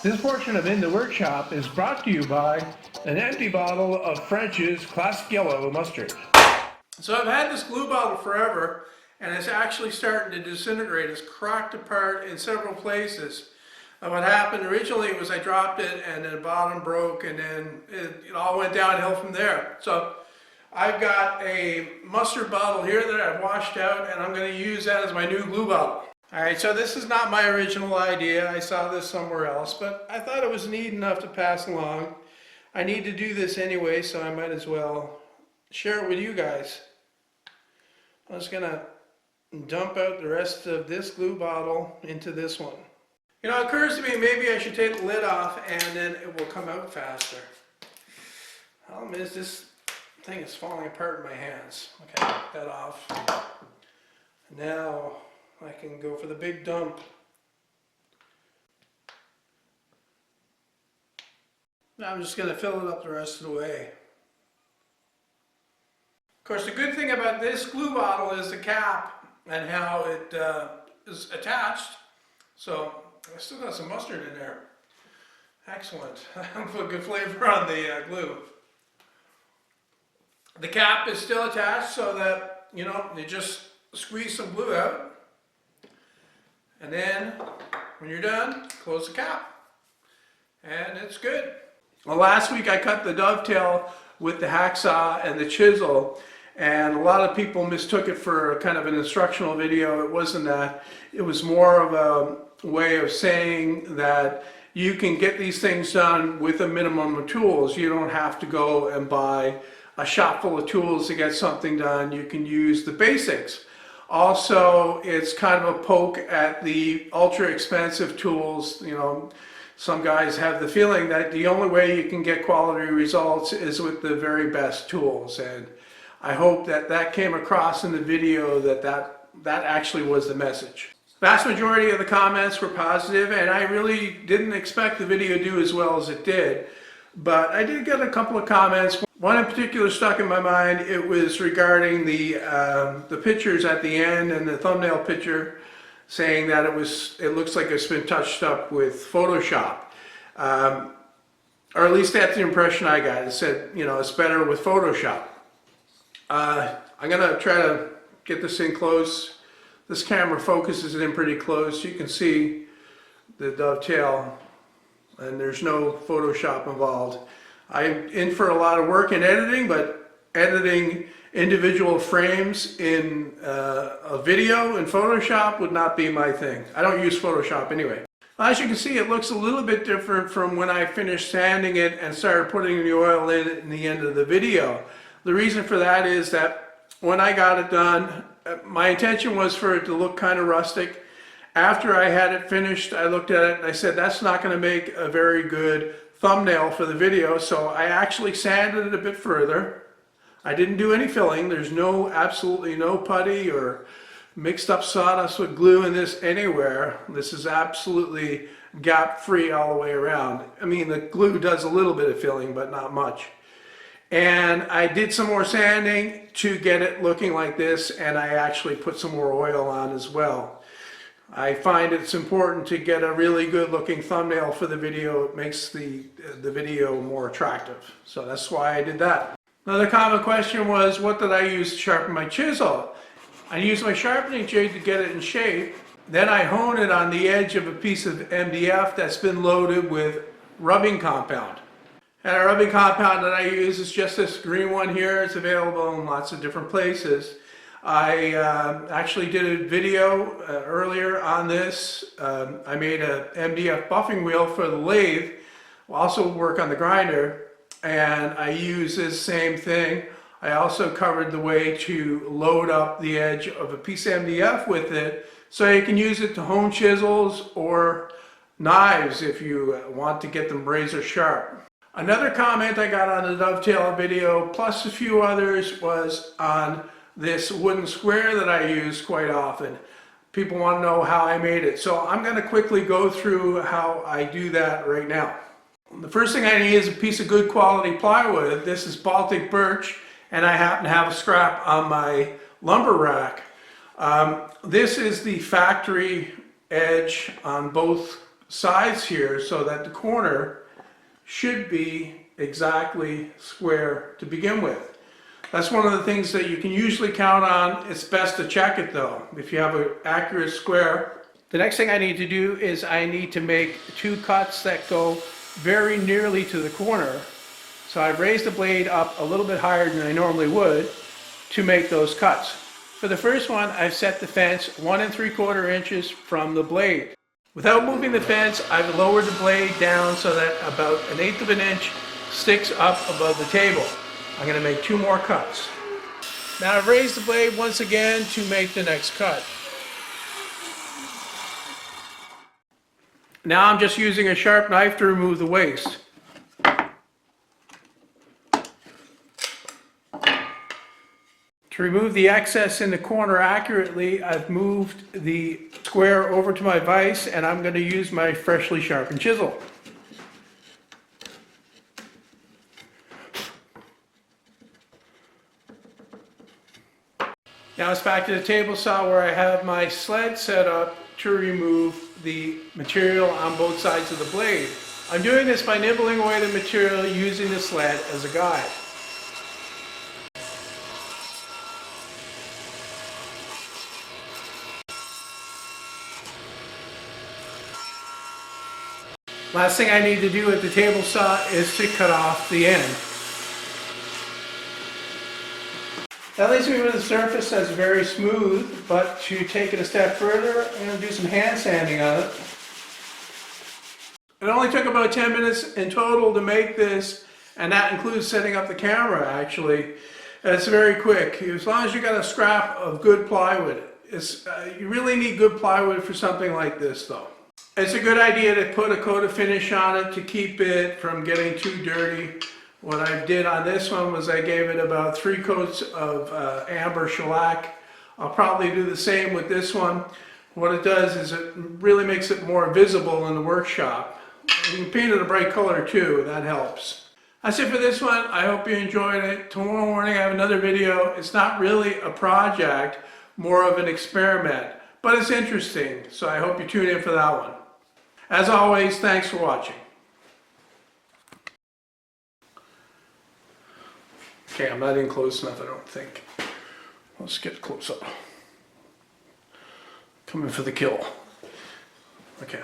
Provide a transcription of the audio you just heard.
This portion of In the Workshop is brought to you by an empty bottle of French's Classic Yellow Mustard. So I've had this glue bottle forever, and it's actually starting to disintegrate. It's cracked apart in several places. What happened originally was I dropped it and then the bottom broke, and then it all went downhill from there. So I've got a mustard bottle here that I've washed out, and I'm going to use that as my new glue bottle. Alright, so this is not my original idea. I saw this somewhere else, but I thought it was neat enough to pass along. I need to do this anyway, so I might as well share it with you guys. I'm just going to dump out the rest of this glue bottle into this one. You know, it occurs to me maybe I should take the lid off and then it will come out faster. Problem is, this thing is falling apart in my hands. Okay, take that off. Now I can go for the big dump. Now I'm just going to fill it up the rest of the way. Of course, the good thing about this glue bottle is the cap and how it is attached. So I still got some mustard in there. Excellent. I'll put good flavor on the glue. The cap is still attached so that, you know, you just squeeze some glue out. And then, when you're done, close the cap. And it's good. Well, last week I cut the dovetail with the hacksaw and the chisel. And a lot of people mistook it for kind of an instructional video. It wasn't that. It was more of a way of saying that you can get these things done with a minimum of tools. You don't have to go and buy a shop full of tools to get something done. You can use the basics. Also, it's kind of a poke at the ultra expensive tools. You know, some guys have the feeling that the only way you can get quality results is with the very best tools. And I hope that that came across in the video, that actually was the message. Vast majority of the comments were positive, and I really didn't expect the video to do as well as it did. But I did get a couple of comments. One in particular stuck in my mind. It was regarding the pictures at the end and the thumbnail picture, saying that it looks like it's been touched up with Photoshop. Or at least that's the impression I got. It said, you know, it's better with Photoshop. I'm going to try to get this in close. This camera focuses it in pretty close. You can see the dovetail, and there's no Photoshop involved. I'm in for a lot of work in editing, but editing individual frames in a video in Photoshop would not be my thing. I don't use Photoshop anyway. As you can see, it looks a little bit different from when I finished sanding it and started putting the oil in the end of the video. The reason for that is that when I got it done, my intention was for it to look kind of rustic. After I had it finished, I looked at it and I said, that's not going to make a very good thumbnail for the video, so I actually sanded it a bit further. I didn't do any filling. There's absolutely no putty or mixed up sawdust with glue in this anywhere. This is absolutely gap free all the way around. I mean, the glue does a little bit of filling, but not much. And I did some more sanding to get it looking like this, and I actually put some more oil on as well. I find it's important to get a really good looking thumbnail for the video. It makes the video more attractive. So that's why I did that. Another common question was, what did I use to sharpen my chisel? I used my sharpening jig to get it in shape. Then I hone it on the edge of a piece of MDF that's been loaded with rubbing compound. And a rubbing compound that I use is just this green one here. It's available in lots of different places. I actually did a video earlier on this. I made a MDF buffing wheel for the lathe, also work on the grinder, and I use this same thing. I also covered the way to load up the edge of a piece of MDF with it, so you can use it to hone chisels or knives if you want to get them razor sharp. Another comment I got on the dovetail video, plus a few others, was on this wooden square that I use quite often. People want to know how I made it. So I'm going to quickly go through how I do that right now. The first thing I need is a piece of good quality plywood. This is Baltic birch, and I happen to have a scrap on my lumber rack. This is the factory edge on both sides here so that the corner should be exactly square to begin with. That's one of the things that you can usually count on. It's best to check it though, if you have an accurate square. The next thing I need to do is I need to make 2 cuts that go very nearly to the corner. So I've raised the blade up a little bit higher than I normally would to make those cuts. For the first one, I've set the fence 1 3/4 inches from the blade. Without moving the fence, I've lowered the blade down so that about 1/8 of an inch sticks up above the table. I'm going to make 2 more cuts. Now I've raised the blade once again to make the next cut. Now I'm just using a sharp knife to remove the waste. To remove the excess in the corner accurately, I've moved the square over to my vise and I'm going to use my freshly sharpened chisel. Now it's back to the table saw where I have my sled set up to remove the material on both sides of the blade. I'm doing this by nibbling away the material using the sled as a guide. Last thing I need to do at the table saw is to cut off the end. That leaves me with a surface that's very smooth, but to take it a step further, I'm going to do some hand sanding on it. It only took about 10 minutes in total to make this, and that includes setting up the camera actually. It's very quick, as long as you got a scrap of good plywood. You really need good plywood for something like this though. It's a good idea to put a coat of finish on it to keep it from getting too dirty. What I did on this one was I gave it about 3 coats of amber shellac. I'll probably do the same with this one. What it does is it really makes it more visible in the workshop. You can paint it a bright color too, that helps. That's it for this one. I hope you enjoyed it. Tomorrow morning I have another video. It's not really a project, more of an experiment, but it's interesting, so I hope you tune in for that one. As always, thanks for watching. Okay, I'm not in close enough, I don't think. Let's get close up. Coming for the kill. Okay.